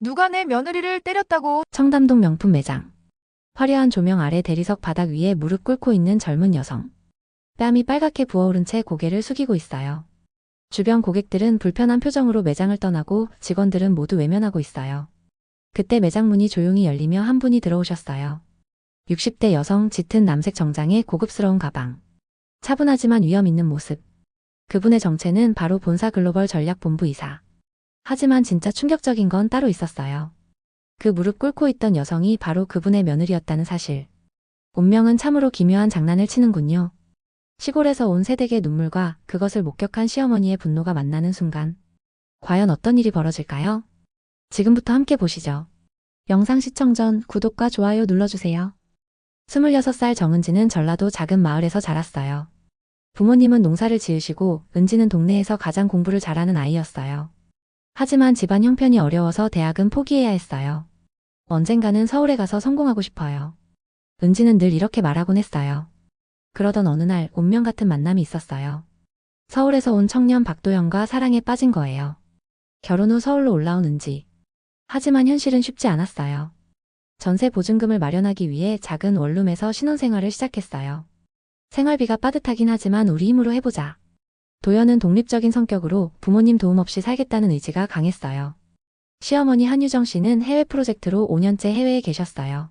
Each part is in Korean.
누가 내 며느리를 때렸다고. 청담동 명품 매장. 화려한 조명 아래 대리석 바닥 위에 무릎 꿇고 있는 젊은 여성. 뺨이 빨갛게 부어오른 채 고개를 숙이고 있어요. 주변 고객들은 불편한 표정으로 매장을 떠나고 직원들은 모두 외면하고 있어요. 그때 매장 문이 조용히 열리며 한 분이 들어오셨어요. 60대 여성, 짙은 남색 정장에 고급스러운 가방. 차분하지만 위험 있는 모습. 그분의 정체는 바로 본사 글로벌 전략본부 이사. 하지만 진짜 충격적인 건 따로 있었어요. 그 무릎 꿇고 있던 여성이 바로 그분의 며느리였다는 사실. 운명은 참으로 기묘한 장난을 치는군요. 시골에서 온 세댁의 눈물과 그것을 목격한 시어머니의 분노가 만나는 순간. 과연 어떤 일이 벌어질까요? 지금부터 함께 보시죠. 영상 시청 전 구독과 좋아요 눌러주세요. 26살 정은지는 전라도 작은 마을에서 자랐어요. 부모님은 농사를 지으시고 은지는 동네에서 가장 공부를 잘하는 아이였어요. 하지만 집안 형편이 어려워서 대학은 포기해야 했어요. 언젠가는 서울에 가서 성공하고 싶어요. 은지는 늘 이렇게 말하곤 했어요. 그러던 어느 날 운명 같은 만남이 있었어요. 서울에서 온 청년 박도영과 사랑에 빠진 거예요. 결혼 후 서울로 올라온 은지. 하지만 현실은 쉽지 않았어요. 전세 보증금을 마련하기 위해 작은 원룸에서 신혼생활을 시작했어요. 생활비가 빠듯하긴 하지만 우리 힘으로 해보자. 도연은 독립적인 성격으로 부모님 도움 없이 살겠다는 의지가 강했어요. 시어머니 한유정 씨는 해외 프로젝트로 5년째 해외에 계셨어요.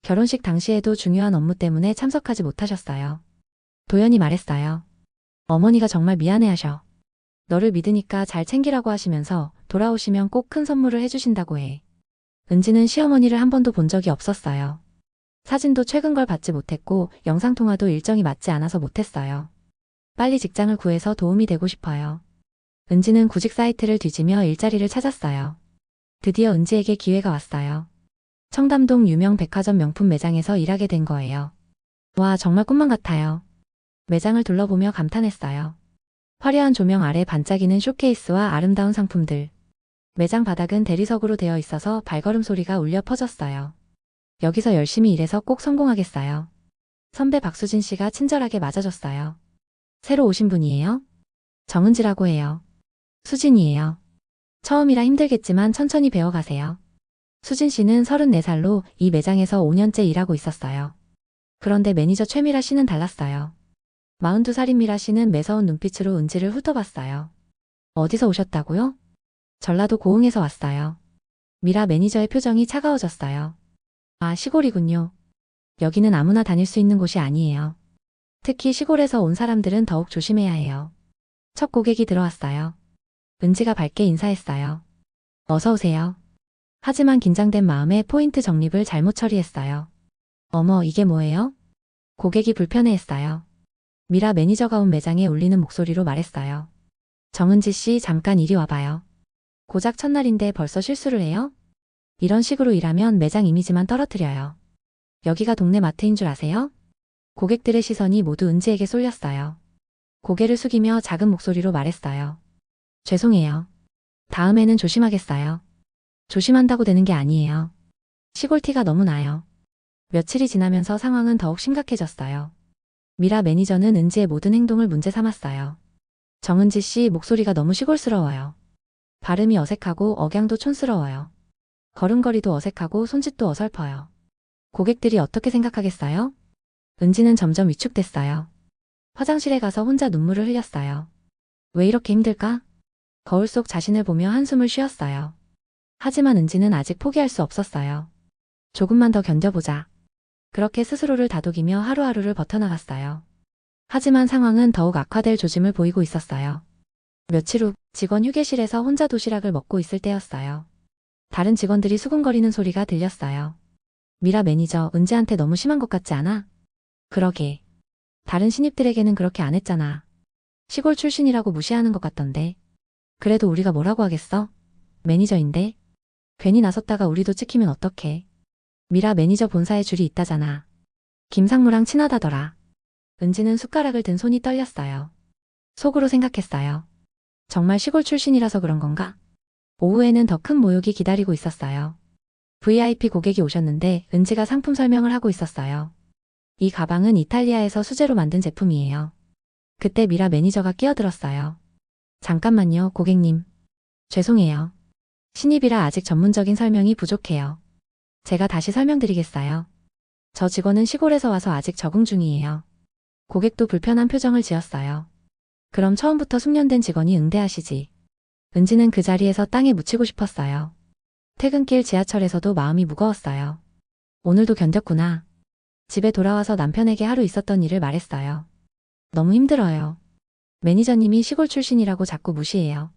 결혼식 당시에도 중요한 업무 때문에 참석하지 못하셨어요. 도연이 말했어요. 어머니가 정말 미안해하셔. 너를 믿으니까 잘 챙기라고 하시면서 돌아오시면 꼭 큰 선물을 해주신다고 해. 은지는 시어머니를 한 번도 본 적이 없었어요. 사진도 최근 걸 받지 못했고 영상통화도 일정이 맞지 않아서 못했어요. 빨리 직장을 구해서 도움이 되고 싶어요. 은지는 구직 사이트를 뒤지며 일자리를 찾았어요. 드디어 은지에게 기회가 왔어요. 청담동 유명 백화점 명품 매장에서 일하게 된 거예요. 와, 정말 꿈만 같아요. 매장을 둘러보며 감탄했어요. 화려한 조명 아래 반짝이는 쇼케이스와 아름다운 상품들. 매장 바닥은 대리석으로 되어 있어서 발걸음 소리가 울려 퍼졌어요. 여기서 열심히 일해서 꼭 성공하겠어요. 선배 박수진 씨가 친절하게 맞아줬어요. 새로 오신 분이에요? 정은지라고 해요. 수진이에요. 처음이라 힘들겠지만 천천히 배워가세요. 수진 씨는 34살로 이 매장에서 5년째 일하고 있었어요. 그런데 매니저 최미라 씨는 달랐어요. 42살인 미라 씨는 매서운 눈빛으로 은지를 훑어봤어요. 어디서 오셨다고요? 전라도 고흥에서 왔어요. 미라 매니저의 표정이 차가워졌어요. 아, 시골이군요. 여기는 아무나 다닐 수 있는 곳이 아니에요. 특히 시골에서 온 사람들은 더욱 조심해야 해요. 첫 고객이 들어왔어요. 은지가 밝게 인사했어요. 어서 오세요. 하지만 긴장된 마음에 포인트 적립을 잘못 처리했어요. 어머, 이게 뭐예요? 고객이 불편해했어요. 미라 매니저가 온 매장에 울리는 목소리로 말했어요. 정은지 씨, 잠깐 이리 와봐요. 고작 첫날인데 벌써 실수를 해요? 이런 식으로 일하면 매장 이미지만 떨어뜨려요. 여기가 동네 마트인 줄 아세요? 고객들의 시선이 모두 은지에게 쏠렸어요. 고개를 숙이며 작은 목소리로 말했어요. 죄송해요. 다음에는 조심하겠어요. 조심한다고 되는 게 아니에요. 시골 티가 너무 나요. 며칠이 지나면서 상황은 더욱 심각해졌어요. 미라 매니저는 은지의 모든 행동을 문제 삼았어요. 정은지 씨, 목소리가 너무 시골스러워요. 발음이 어색하고 억양도 촌스러워요. 걸음걸이도 어색하고 손짓도 어설퍼요. 고객들이 어떻게 생각하겠어요? 은지는 점점 위축됐어요. 화장실에 가서 혼자 눈물을 흘렸어요. 왜 이렇게 힘들까? 거울 속 자신을 보며 한숨을 쉬었어요. 하지만 은지는 아직 포기할 수 없었어요. 조금만 더 견뎌보자. 그렇게 스스로를 다독이며 하루하루를 버텨나갔어요. 하지만 상황은 더욱 악화될 조짐을 보이고 있었어요. 며칠 후 직원 휴게실에서 혼자 도시락을 먹고 있을 때였어요. 다른 직원들이 수군거리는 소리가 들렸어요. 미라 매니저, 은지한테 너무 심한 것 같지 않아? 그러게. 다른 신입들에게는 그렇게 안 했잖아. 시골 출신이라고 무시하는 것 같던데. 그래도 우리가 뭐라고 하겠어? 매니저인데. 괜히 나섰다가 우리도 찍히면 어떡해. 미라 매니저 본사에 줄이 있다잖아. 김상무랑 친하다더라. 은지는 숟가락을 든 손이 떨렸어요. 속으로 생각했어요. 정말 시골 출신이라서 그런 건가? 오후에는 더 큰 모욕이 기다리고 있었어요. VIP 고객이 오셨는데 은지가 상품 설명을 하고 있었어요. 이 가방은 이탈리아에서 수제로 만든 제품이에요. 그때 미라 매니저가 끼어들었어요. 잠깐만요, 고객님. 죄송해요. 신입이라 아직 전문적인 설명이 부족해요. 제가 다시 설명드리겠어요. 저 직원은 시골에서 와서 아직 적응 중이에요. 고객도 불편한 표정을 지었어요. 그럼 처음부터 숙련된 직원이 응대하시지. 은지는 그 자리에서 땅에 묻히고 싶었어요. 퇴근길 지하철에서도 마음이 무거웠어요. 오늘도 견뎠구나. 집에 돌아와서 남편에게 하루 있었던 일을 말했어요. 너무 힘들어요. 매니저님이 시골 출신이라고 자꾸 무시해요.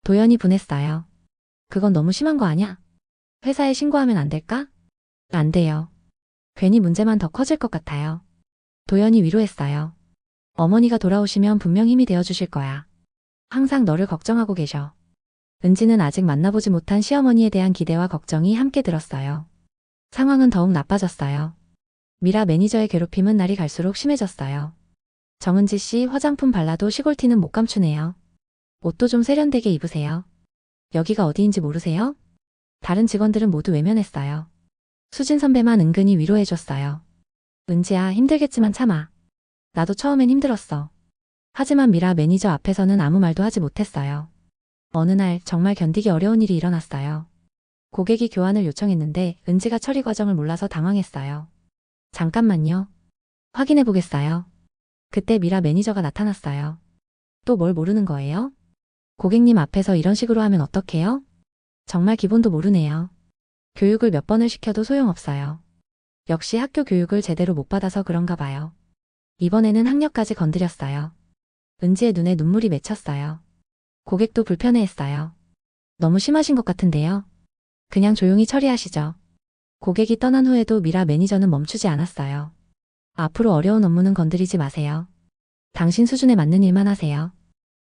도연이 분했어요. 그건 너무 심한 거 아냐? 회사에 신고하면 안 될까? 안 돼요. 괜히 문제만 더 커질 것 같아요. 도연이 위로했어요. 어머니가 돌아오시면 분명 힘이 되어주실 거야. 항상 너를 걱정하고 계셔. 은지는 아직 만나보지 못한 시어머니에 대한 기대와 걱정이 함께 들었어요. 상황은 더욱 나빠졌어요. 미라 매니저의 괴롭힘은 날이 갈수록 심해졌어요. 정은지 씨 화장품 발라도 시골티는 못 감추네요. 옷도 좀 세련되게 입으세요. 여기가 어디인지 모르세요? 다른 직원들은 모두 외면했어요. 수진 선배만 은근히 위로해줬어요. 은지야, 힘들겠지만 참아. 나도 처음엔 힘들었어. 하지만 미라 매니저 앞에서는 아무 말도 하지 못했어요. 어느 날 정말 견디기 어려운 일이 일어났어요. 고객이 교환을 요청했는데 은지가 처리 과정을 몰라서 당황했어요. 잠깐만요. 확인해 보겠어요. 그때 미라 매니저가 나타났어요. 또 뭘 모르는 거예요? 고객님 앞에서 이런 식으로 하면 어떡해요? 정말 기본도 모르네요. 교육을 몇 번을 시켜도 소용없어요. 역시 학교 교육을 제대로 못 받아서 그런가 봐요. 이번에는 학력까지 건드렸어요. 은지의 눈에 눈물이 맺혔어요. 고객도 불편해했어요. 너무 심하신 것 같은데요. 그냥 조용히 처리하시죠. 고객이 떠난 후에도 미라 매니저는 멈추지 않았어요. 앞으로 어려운 업무는 건드리지 마세요. 당신 수준에 맞는 일만 하세요.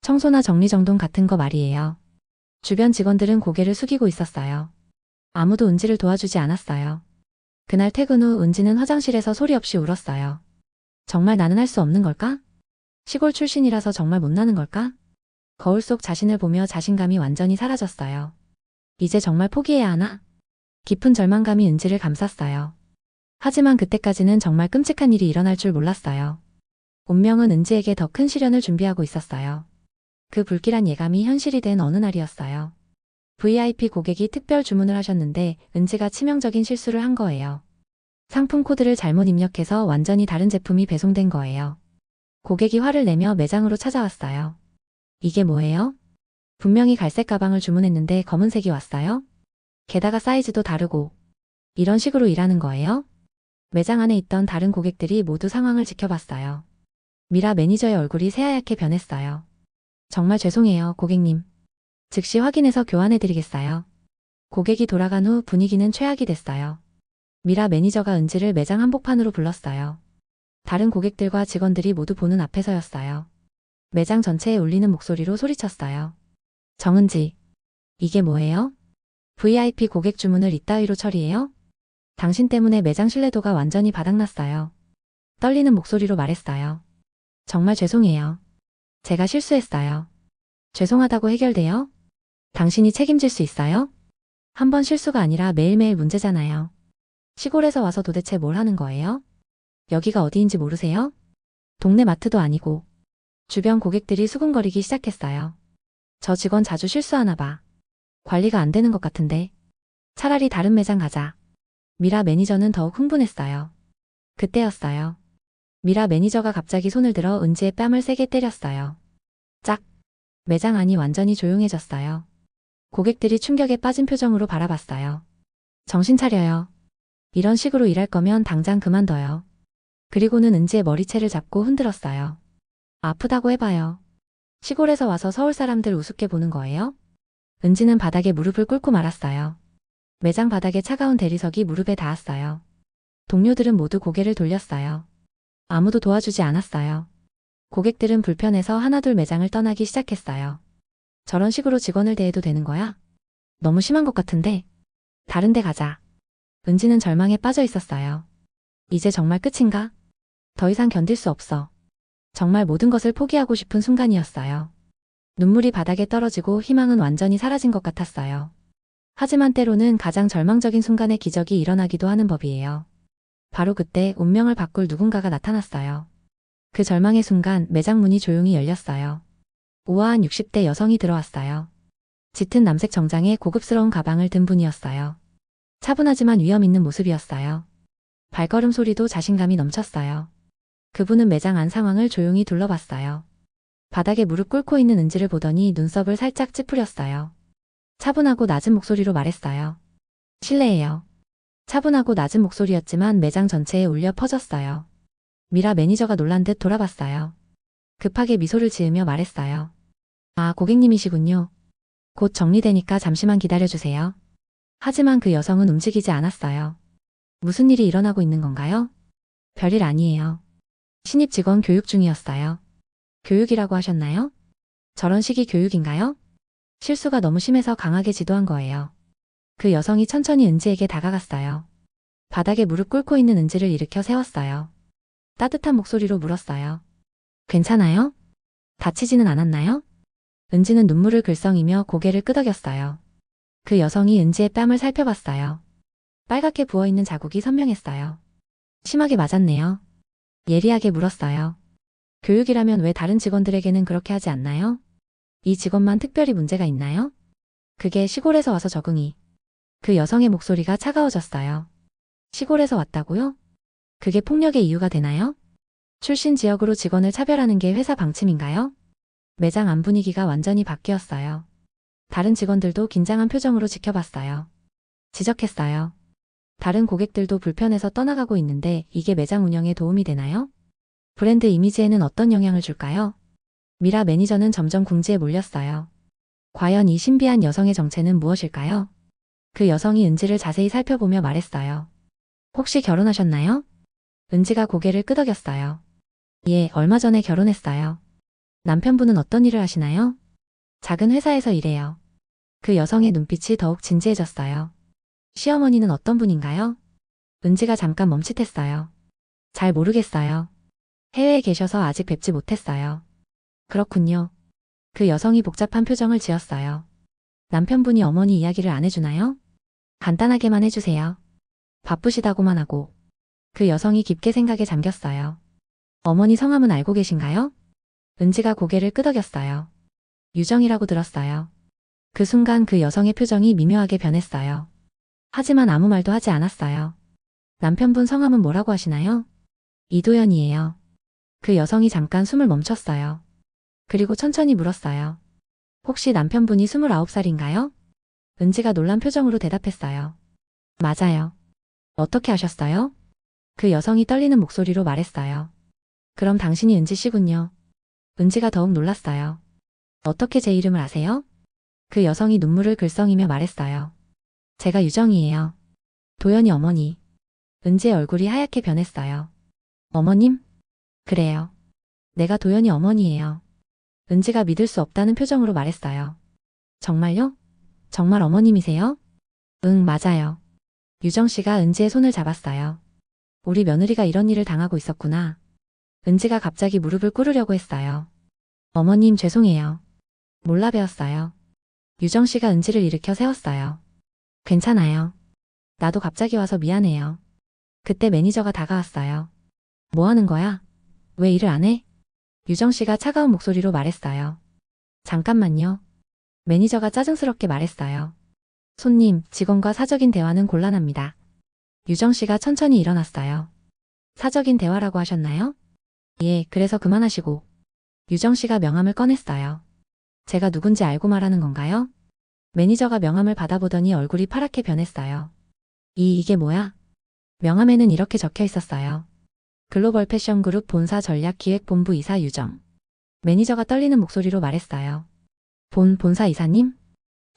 청소나 정리정돈 같은 거 말이에요. 주변 직원들은 고개를 숙이고 있었어요. 아무도 은지를 도와주지 않았어요. 그날 퇴근 후 은지는 화장실에서 소리 없이 울었어요. 정말 나는 할 수 없는 걸까? 시골 출신이라서 정말 못나는 걸까? 거울 속 자신을 보며 자신감이 완전히 사라졌어요. 이제 정말 포기해야 하나? 깊은 절망감이 은지를 감쌌어요. 하지만 그때까지는 정말 끔찍한 일이 일어날 줄 몰랐어요. 운명은 은지에게 더 큰 시련을 준비하고 있었어요. 그 불길한 예감이 현실이 된 어느 날이었어요. VIP 고객이 특별 주문을 하셨는데 은지가 치명적인 실수를 한 거예요. 상품 코드를 잘못 입력해서 완전히 다른 제품이 배송된 거예요. 고객이 화를 내며 매장으로 찾아왔어요. 이게 뭐예요? 분명히 갈색 가방을 주문했는데 검은색이 왔어요? 게다가 사이즈도 다르고. 이런 식으로 일하는 거예요? 매장 안에 있던 다른 고객들이 모두 상황을 지켜봤어요. 미라 매니저의 얼굴이 새하얗게 변했어요. 정말 죄송해요, 고객님. 즉시 확인해서 교환해드리겠어요. 고객이 돌아간 후 분위기는 최악이 됐어요. 미라 매니저가 은지를 매장 한복판으로 불렀어요. 다른 고객들과 직원들이 모두 보는 앞에서였어요. 매장 전체에 울리는 목소리로 소리쳤어요. 정은지, 이게 뭐예요? VIP 고객 주문을 이따위로 처리해요? 당신 때문에 매장 신뢰도가 완전히 바닥났어요. 떨리는 목소리로 말했어요. 정말 죄송해요. 제가 실수했어요. 죄송하다고 해결돼요? 당신이 책임질 수 있어요? 한 번 실수가 아니라 매일매일 문제잖아요. 시골에서 와서 도대체 뭘 하는 거예요? 여기가 어디인지 모르세요? 동네 마트도 아니고. 주변 고객들이 수군거리기 시작했어요. 저 직원 자주 실수하나 봐. 관리가 안 되는 것 같은데. 차라리 다른 매장 가자. 미라 매니저는 더욱 흥분했어요. 그때였어요. 미라 매니저가 갑자기 손을 들어 은지의 뺨을 세게 때렸어요. 짝! 매장 안이 완전히 조용해졌어요. 고객들이 충격에 빠진 표정으로 바라봤어요. 정신 차려요. 이런 식으로 일할 거면 당장 그만둬요. 그리고는 은지의 머리채를 잡고 흔들었어요. 아프다고 해봐요. 시골에서 와서 서울 사람들 우습게 보는 거예요? 은지는 바닥에 무릎을 꿇고 말았어요. 매장 바닥에 차가운 대리석이 무릎에 닿았어요. 동료들은 모두 고개를 돌렸어요. 아무도 도와주지 않았어요. 고객들은 불편해서 하나둘 매장을 떠나기 시작했어요. 저런 식으로 직원을 대해도 되는 거야? 너무 심한 것 같은데. 다른 데 가자. 은지는 절망에 빠져 있었어요. 이제 정말 끝인가? 더 이상 견딜 수 없어. 정말 모든 것을 포기하고 싶은 순간이었어요. 눈물이 바닥에 떨어지고 희망은 완전히 사라진 것 같았어요. 하지만 때로는 가장 절망적인 순간에 기적이 일어나기도 하는 법이에요. 바로 그때 운명을 바꿀 누군가가 나타났어요. 그 절망의 순간 매장 문이 조용히 열렸어요. 우아한 60대 여성이 들어왔어요. 짙은 남색 정장에 고급스러운 가방을 든 분이었어요. 차분하지만 위험 있는 모습이었어요. 발걸음 소리도 자신감이 넘쳤어요. 그분은 매장 안 상황을 조용히 둘러봤어요. 바닥에 무릎 꿇고 있는 은지를 보더니 눈썹을 살짝 찌푸렸어요. 차분하고 낮은 목소리로 말했어요. 실례해요. 차분하고 낮은 목소리였지만 매장 전체에 울려 퍼졌어요. 미라 매니저가 놀란 듯 돌아봤어요. 급하게 미소를 지으며 말했어요. 아, 고객님이시군요. 곧 정리되니까 잠시만 기다려주세요. 하지만 그 여성은 움직이지 않았어요. 무슨 일이 일어나고 있는 건가요? 별일 아니에요. 신입 직원 교육 중이었어요. 교육이라고 하셨나요? 저런 식의 교육인가요? 실수가 너무 심해서 강하게 지도한 거예요. 그 여성이 천천히 은지에게 다가갔어요. 바닥에 무릎 꿇고 있는 은지를 일으켜 세웠어요. 따뜻한 목소리로 물었어요. 괜찮아요? 다치지는 않았나요? 은지는 눈물을 글썽이며 고개를 끄덕였어요. 그 여성이 은지의 뺨을 살펴봤어요. 빨갛게 부어있는 자국이 선명했어요. 심하게 맞았네요. 예리하게 물었어요. 교육이라면 왜 다른 직원들에게는 그렇게 하지 않나요? 이 직원만 특별히 문제가 있나요? 그게 시골에서 와서 적응이. 그 여성의 목소리가 차가워졌어요. 시골에서 왔다고요? 그게 폭력의 이유가 되나요? 출신 지역으로 직원을 차별하는 게 회사 방침인가요? 매장 안 분위기가 완전히 바뀌었어요. 다른 직원들도 긴장한 표정으로 지켜봤어요. 지적했어요. 다른 고객들도 불편해서 떠나가고 있는데 이게 매장 운영에 도움이 되나요? 브랜드 이미지에는 어떤 영향을 줄까요? 미라 매니저는 점점 궁지에 몰렸어요. 과연 이 신비한 여성의 정체는 무엇일까요? 그 여성이 은지를 자세히 살펴보며 말했어요. 혹시 결혼하셨나요? 은지가 고개를 끄덕였어요. 예, 얼마 전에 결혼했어요. 남편분은 어떤 일을 하시나요? 작은 회사에서 일해요. 그 여성의 눈빛이 더욱 진지해졌어요. 시어머니는 어떤 분인가요? 은지가 잠깐 멈칫했어요. 잘 모르겠어요. 해외에 계셔서 아직 뵙지 못했어요. 그렇군요. 그 여성이 복잡한 표정을 지었어요. 남편분이 어머니 이야기를 안 해주나요? 간단하게만 해주세요. 바쁘시다고만 하고. 그 여성이 깊게 생각에 잠겼어요. 어머니 성함은 알고 계신가요? 은지가 고개를 끄덕였어요. 유정이라고 들었어요. 그 순간 그 여성의 표정이 미묘하게 변했어요. 하지만 아무 말도 하지 않았어요. 남편분 성함은 뭐라고 하시나요? 이도현이에요. 그 여성이 잠깐 숨을 멈췄어요. 그리고 천천히 물었어요. 혹시 남편분이 29살인가요? 은지가 놀란 표정으로 대답했어요. 맞아요. 어떻게 아셨어요? 그 여성이 떨리는 목소리로 말했어요. 그럼 당신이 은지 씨군요. 은지가 더욱 놀랐어요. 어떻게 제 이름을 아세요? 그 여성이 눈물을 글썽이며 말했어요. 제가 유정이에요. 도연이 어머니. 은지의 얼굴이 하얗게 변했어요. 어머님? 그래요. 내가 도연이 어머니예요. 은지가 믿을 수 없다는 표정으로 말했어요. 정말요? 정말 어머님이세요? 응, 맞아요. 유정 씨가 은지의 손을 잡았어요. 우리 며느리가 이런 일을 당하고 있었구나. 은지가 갑자기 무릎을 꿇으려고 했어요. 어머님 죄송해요. 몰라 배웠어요. 유정 씨가 은지를 일으켜 세웠어요. 괜찮아요. 나도 갑자기 와서 미안해요. 그때 매니저가 다가왔어요. 뭐 하는 거야? 왜 일을 안 해? 유정 씨가 차가운 목소리로 말했어요. 잠깐만요. 매니저가 짜증스럽게 말했어요. 손님, 직원과 사적인 대화는 곤란합니다. 유정 씨가 천천히 일어났어요. 사적인 대화라고 하셨나요? 예, 그래서 그만하시고. 유정 씨가 명함을 꺼냈어요. 제가 누군지 알고 말하는 건가요? 매니저가 명함을 받아보더니 얼굴이 파랗게 변했어요. 이게 뭐야? 명함에는 이렇게 적혀 있었어요. 글로벌 패션 그룹 본사 전략기획본부 이사 유정. 매니저가 떨리는 목소리로 말했어요. 본사 이사님?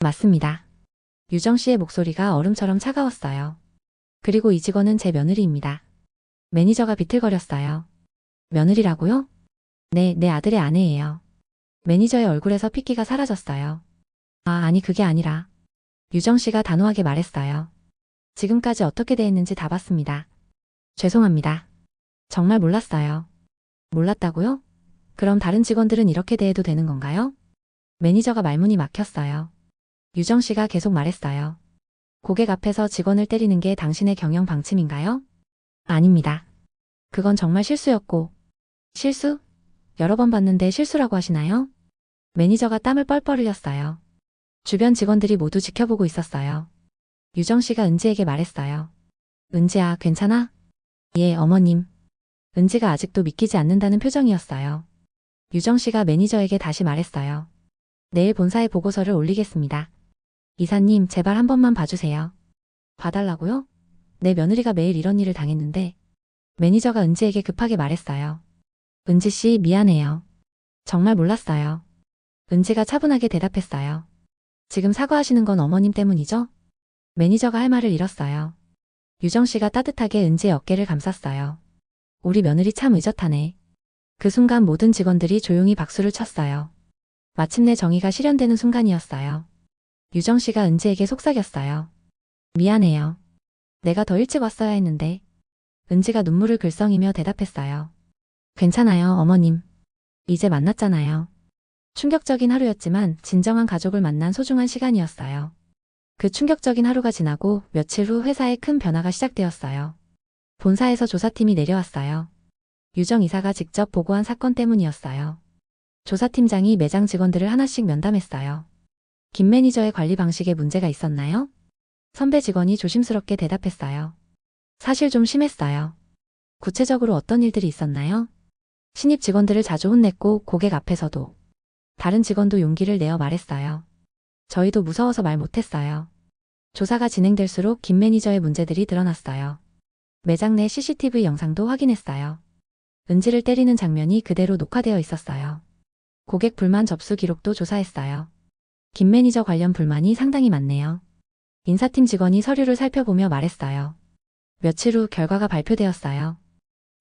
맞습니다. 유정 씨의 목소리가 얼음처럼 차가웠어요. 그리고 이 직원은 제 며느리입니다. 매니저가 비틀거렸어요. 며느리라고요? 네, 내 아들의 아내예요. 매니저의 얼굴에서 핏기가 사라졌어요. 아니 그게 아니라. 유정 씨가 단호하게 말했어요. 지금까지 어떻게 대했는지 다 봤습니다. 죄송합니다. 정말 몰랐어요. 몰랐다고요? 그럼 다른 직원들은 이렇게 대해도 되는 건가요? 매니저가 말문이 막혔어요. 유정 씨가 계속 말했어요. 고객 앞에서 직원을 때리는 게 당신의 경영 방침인가요? 아닙니다. 그건 정말 실수였고. 실수? 여러 번 봤는데 실수라고 하시나요? 매니저가 땀을 뻘뻘 흘렸어요. 주변 직원들이 모두 지켜보고 있었어요. 유정 씨가 은지에게 말했어요. 은지야, 괜찮아? 예, 어머님. 은지가 아직도 믿기지 않는다는 표정이었어요. 유정 씨가 매니저에게 다시 말했어요. 내일 본사에 보고서를 올리겠습니다. 이사님, 제발 한 번만 봐주세요. 봐달라고요? 내 며느리가 매일 이런 일을 당했는데. 매니저가 은지에게 급하게 말했어요. 은지 씨, 미안해요. 정말 몰랐어요. 은지가 차분하게 대답했어요. 지금 사과하시는 건 어머님 때문이죠? 매니저가 할 말을 잃었어요. 유정 씨가 따뜻하게 은지의 어깨를 감쌌어요. 우리 며느리 참 의젓하네. 그 순간 모든 직원들이 조용히 박수를 쳤어요. 마침내 정의가 실현되는 순간이었어요. 유정 씨가 은지에게 속삭였어요. 미안해요. 내가 더 일찍 왔어야 했는데. 은지가 눈물을 글썽이며 대답했어요. 괜찮아요, 어머님. 이제 만났잖아요. 충격적인 하루였지만 진정한 가족을 만난 소중한 시간이었어요. 그 충격적인 하루가 지나고 며칠 후 회사에 큰 변화가 시작되었어요. 본사에서 조사팀이 내려왔어요. 유정 이사가 직접 보고한 사건 때문이었어요. 조사팀장이 매장 직원들을 하나씩 면담했어요. 김 매니저의 관리 방식에 문제가 있었나요? 선배 직원이 조심스럽게 대답했어요. 사실 좀 심했어요. 구체적으로 어떤 일들이 있었나요? 신입 직원들을 자주 혼냈고 고객 앞에서도. 다른 직원도 용기를 내어 말했어요. 저희도 무서워서 말 못했어요. 조사가 진행될수록 김 매니저의 문제들이 드러났어요. 매장 내 CCTV 영상도 확인했어요. 은지를 때리는 장면이 그대로 녹화되어 있었어요. 고객 불만 접수 기록도 조사했어요. 김 매니저 관련 불만이 상당히 많네요. 인사팀 직원이 서류를 살펴보며 말했어요. 며칠 후 결과가 발표되었어요.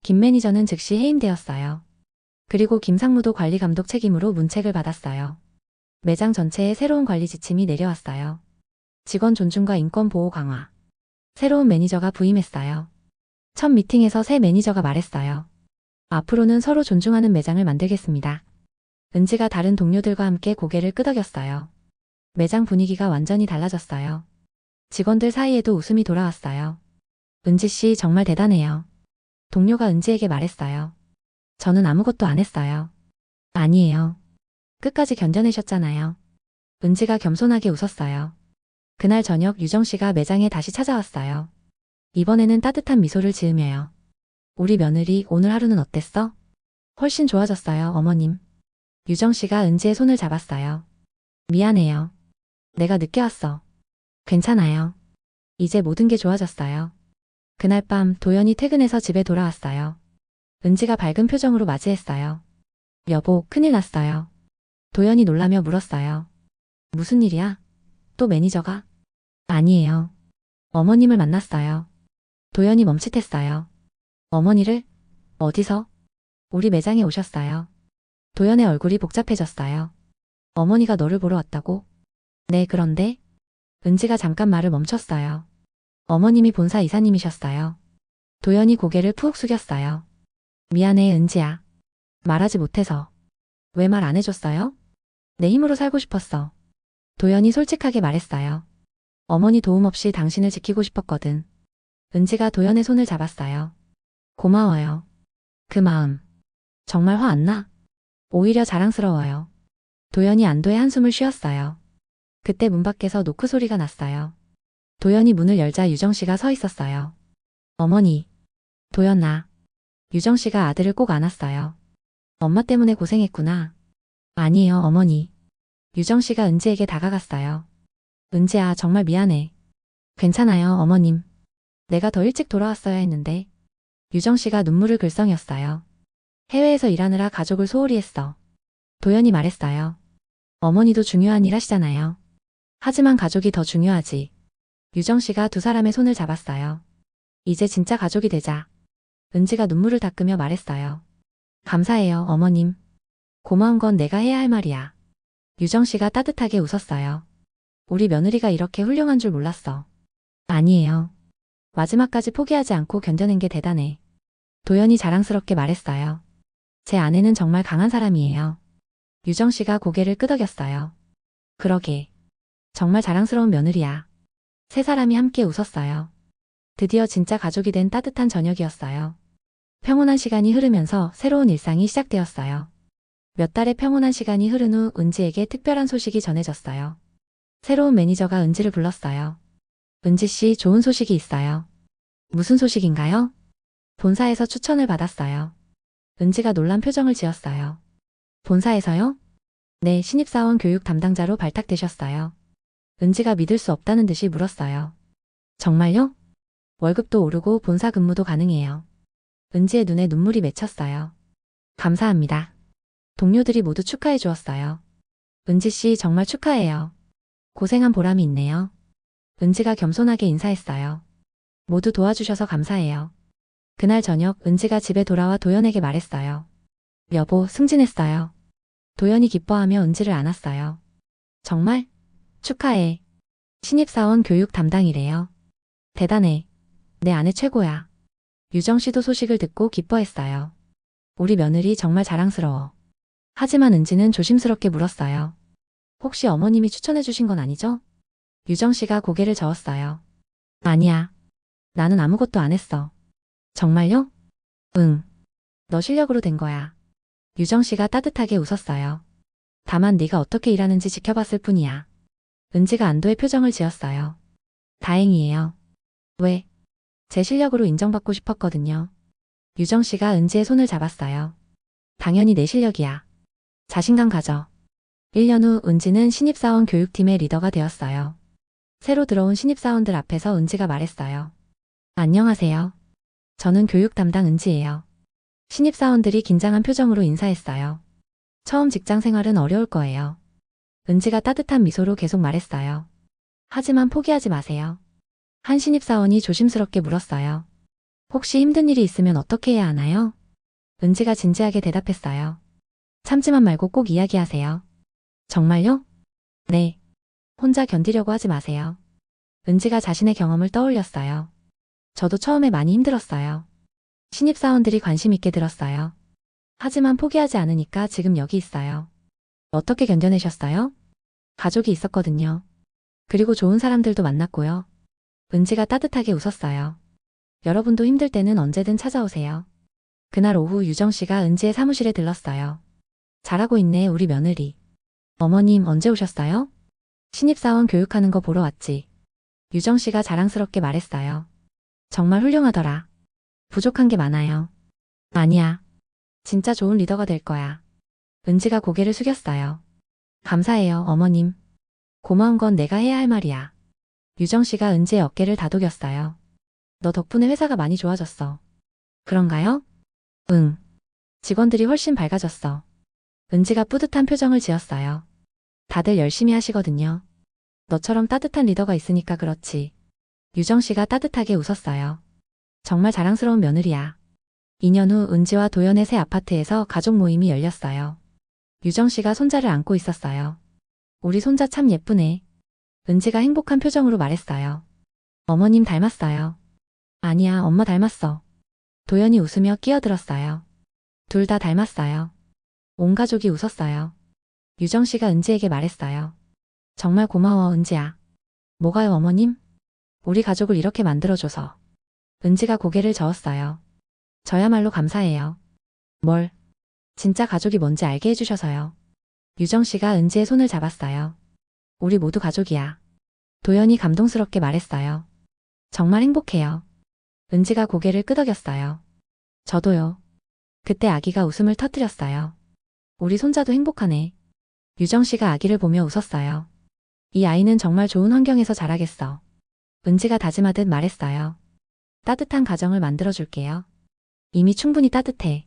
김 매니저는 즉시 해임되었어요. 그리고 김 상무도 관리 감독 책임으로 문책을 받았어요. 매장 전체에 새로운 관리 지침이 내려왔어요. 직원 존중과 인권 보호 강화. 새로운 매니저가 부임했어요. 첫 미팅에서 새 매니저가 말했어요. 앞으로는 서로 존중하는 매장을 만들겠습니다. 은지가 다른 동료들과 함께 고개를 끄덕였어요. 매장 분위기가 완전히 달라졌어요. 직원들 사이에도 웃음이 돌아왔어요. 은지 씨 정말 대단해요. 동료가 은지에게 말했어요. 저는 아무것도 안 했어요. 아니에요. 끝까지 견뎌내셨잖아요. 은지가 겸손하게 웃었어요. 그날 저녁 유정 씨가 매장에 다시 찾아왔어요. 이번에는 따뜻한 미소를 지으며요. 우리 며느리 오늘 하루는 어땠어? 훨씬 좋아졌어요, 어머님. 유정 씨가 은지의 손을 잡았어요. 미안해요. 내가 늦게 왔어. 괜찮아요. 이제 모든 게 좋아졌어요. 그날 밤 도연이 퇴근해서 집에 돌아왔어요. 은지가 밝은 표정으로 맞이했어요. 여보, 큰일 났어요. 도연이 놀라며 물었어요. 무슨 일이야? 또 매니저가? 아니에요. 어머님을 만났어요. 도연이 멈칫했어요. 어머니를? 어디서? 우리 매장에 오셨어요. 도연의 얼굴이 복잡해졌어요. 어머니가 너를 보러 왔다고? 네, 그런데? 은지가 잠깐 말을 멈췄어요. 어머님이 본사 이사님이셨어요. 도연이 고개를 푹 숙였어요. 미안해, 은지야. 말하지 못해서. 왜 말 안 해줬어요? 내 힘으로 살고 싶었어. 도연이 솔직하게 말했어요. 어머니 도움 없이 당신을 지키고 싶었거든. 은지가 도연의 손을 잡았어요. 고마워요. 그 마음. 정말 화 안 나? 오히려 자랑스러워요. 도연이 안도의 한숨을 쉬었어요. 그때 문 밖에서 노크 소리가 났어요. 도연이 문을 열자 유정 씨가 서 있었어요. 어머니. 도연아. 유정 씨가 아들을 꼭 안았어요. 엄마 때문에 고생했구나. 아니에요, 어머니. 유정 씨가 은지에게 다가갔어요. 은지야, 정말 미안해. 괜찮아요, 어머님. 내가 더 일찍 돌아왔어야 했는데. 유정 씨가 눈물을 글썽였어요. 해외에서 일하느라 가족을 소홀히 했어. 도연이 말했어요. 어머니도 중요한 일 하시잖아요. 하지만 가족이 더 중요하지. 유정 씨가 두 사람의 손을 잡았어요. 이제 진짜 가족이 되자. 은지가 눈물을 닦으며 말했어요. 감사해요, 어머님. 고마운 건 내가 해야 할 말이야. 유정 씨가 따뜻하게 웃었어요. 우리 며느리가 이렇게 훌륭한 줄 몰랐어. 아니에요. 마지막까지 포기하지 않고 견뎌낸 게 대단해. 도연이 자랑스럽게 말했어요. 제 아내는 정말 강한 사람이에요. 유정 씨가 고개를 끄덕였어요. 그러게. 정말 자랑스러운 며느리야. 세 사람이 함께 웃었어요. 드디어 진짜 가족이 된 따뜻한 저녁이었어요. 평온한 시간이 흐르면서 새로운 일상이 시작되었어요. 몇 달의 평온한 시간이 흐른 후 은지에게 특별한 소식이 전해졌어요. 새로운 매니저가 은지를 불렀어요. 은지 씨, 좋은 소식이 있어요. 무슨 소식인가요? 본사에서 추천을 받았어요. 은지가 놀란 표정을 지었어요. 본사에서요? 네, 신입사원 교육 담당자로 발탁되셨어요. 은지가 믿을 수 없다는 듯이 물었어요. 정말요? 월급도 오르고 본사 근무도 가능해요. 은지의 눈에 눈물이 맺혔어요. 감사합니다. 동료들이 모두 축하해 주었어요. 은지 씨, 정말 축하해요. 고생한 보람이 있네요. 은지가 겸손하게 인사했어요. 모두 도와주셔서 감사해요. 그날 저녁 은지가 집에 돌아와 도연에게 말했어요. 여보, 승진했어요. 도연이 기뻐하며 은지를 안았어요. 정말? 축하해. 신입사원 교육 담당이래요. 대단해. 내 아내 최고야. 유정 씨도 소식을 듣고 기뻐했어요. 우리 며느리 정말 자랑스러워. 하지만 은지는 조심스럽게 물었어요. 혹시 어머님이 추천해 주신 건 아니죠? 유정 씨가 고개를 저었어요. 아니야. 나는 아무것도 안 했어. 정말요? 응. 너 실력으로 된 거야. 유정 씨가 따뜻하게 웃었어요. 다만 네가 어떻게 일하는지 지켜봤을 뿐이야. 은지가 안도의 표정을 지었어요. 다행이에요. 왜? 제 실력으로 인정받고 싶었거든요. 유정 씨가 은지의 손을 잡았어요. 당연히 내 실력이야. 자신감 가져. 1년 후 은지는 신입사원 교육팀의 리더가 되었어요. 새로 들어온 신입사원들 앞에서 은지가 말했어요. 안녕하세요. 저는 교육 담당 은지예요. 신입사원들이 긴장한 표정으로 인사했어요. 처음 직장 생활은 어려울 거예요. 은지가 따뜻한 미소로 계속 말했어요. 하지만 포기하지 마세요. 한 신입사원이 조심스럽게 물었어요. 혹시 힘든 일이 있으면 어떻게 해야 하나요? 은지가 진지하게 대답했어요. 참지만 말고 꼭 이야기하세요. 정말요? 네. 혼자 견디려고 하지 마세요. 은지가 자신의 경험을 떠올렸어요. 저도 처음에 많이 힘들었어요. 신입사원들이 관심 있게 들었어요. 하지만 포기하지 않으니까 지금 여기 있어요. 어떻게 견뎌내셨어요? 가족이 있었거든요. 그리고 좋은 사람들도 만났고요. 은지가 따뜻하게 웃었어요. 여러분도 힘들 때는 언제든 찾아오세요. 그날 오후 유정 씨가 은지의 사무실에 들렀어요. 잘하고 있네, 우리 며느리. 어머님, 언제 오셨어요? 신입사원 교육하는 거 보러 왔지. 유정 씨가 자랑스럽게 말했어요. 정말 훌륭하더라. 부족한 게 많아요. 아니야. 진짜 좋은 리더가 될 거야. 은지가 고개를 숙였어요. 감사해요, 어머님. 고마운 건 내가 해야 할 말이야. 유정 씨가 은지의 어깨를 다독였어요. 너 덕분에 회사가 많이 좋아졌어. 그런가요? 응. 직원들이 훨씬 밝아졌어. 은지가 뿌듯한 표정을 지었어요. 다들 열심히 하시거든요. 너처럼 따뜻한 리더가 있으니까 그렇지. 유정 씨가 따뜻하게 웃었어요. 정말 자랑스러운 며느리야. 2년 후 은지와 도연의 새 아파트에서 가족 모임이 열렸어요. 유정 씨가 손자를 안고 있었어요. 우리 손자 참 예쁘네. 은지가 행복한 표정으로 말했어요. 어머님 닮았어요. 아니야, 엄마 닮았어. 도연이 웃으며 끼어들었어요. 둘 다 닮았어요. 온 가족이 웃었어요. 유정 씨가 은지에게 말했어요. 정말 고마워, 은지야. 뭐가요, 어머님? 우리 가족을 이렇게 만들어줘서. 은지가 고개를 저었어요. 저야말로 감사해요. 뭘? 진짜 가족이 뭔지 알게 해주셔서요. 유정 씨가 은지의 손을 잡았어요. 우리 모두 가족이야. 도연이 감동스럽게 말했어요. 정말 행복해요. 은지가 고개를 끄덕였어요. 저도요. 그때 아기가 웃음을 터뜨렸어요. 우리 손자도 행복하네. 유정 씨가 아기를 보며 웃었어요. 이 아이는 정말 좋은 환경에서 자라겠어. 은지가 다짐하듯 말했어요. 따뜻한 가정을 만들어줄게요. 이미 충분히 따뜻해.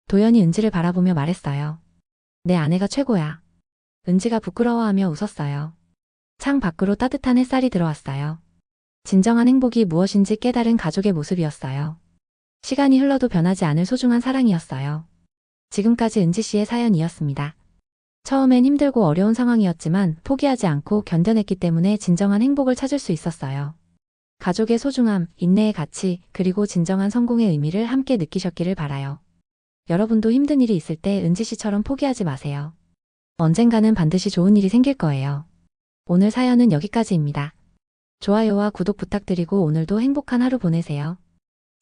도연이 은지를 바라보며 말했어요. 내 아내가 최고야. 은지가 부끄러워하며 웃었어요. 창 밖으로 따뜻한 햇살이 들어왔어요. 진정한 행복이 무엇인지 깨달은 가족의 모습이었어요. 시간이 흘러도 변하지 않을 소중한 사랑이었어요. 지금까지 은지 씨의 사연이었습니다. 처음엔 힘들고 어려운 상황이었지만 포기하지 않고 견뎌냈기 때문에 진정한 행복을 찾을 수 있었어요. 가족의 소중함, 인내의 가치, 그리고 진정한 성공의 의미를 함께 느끼셨기를 바라요. 여러분도 힘든 일이 있을 때 은지 씨처럼 포기하지 마세요. 언젠가는 반드시 좋은 일이 생길 거예요. 오늘 사연은 여기까지입니다. 좋아요와 구독 부탁드리고 오늘도 행복한 하루 보내세요.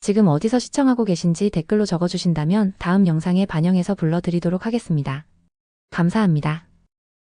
지금 어디서 시청하고 계신지 댓글로 적어주신다면 다음 영상에 반영해서 불러드리도록 하겠습니다. 감사합니다.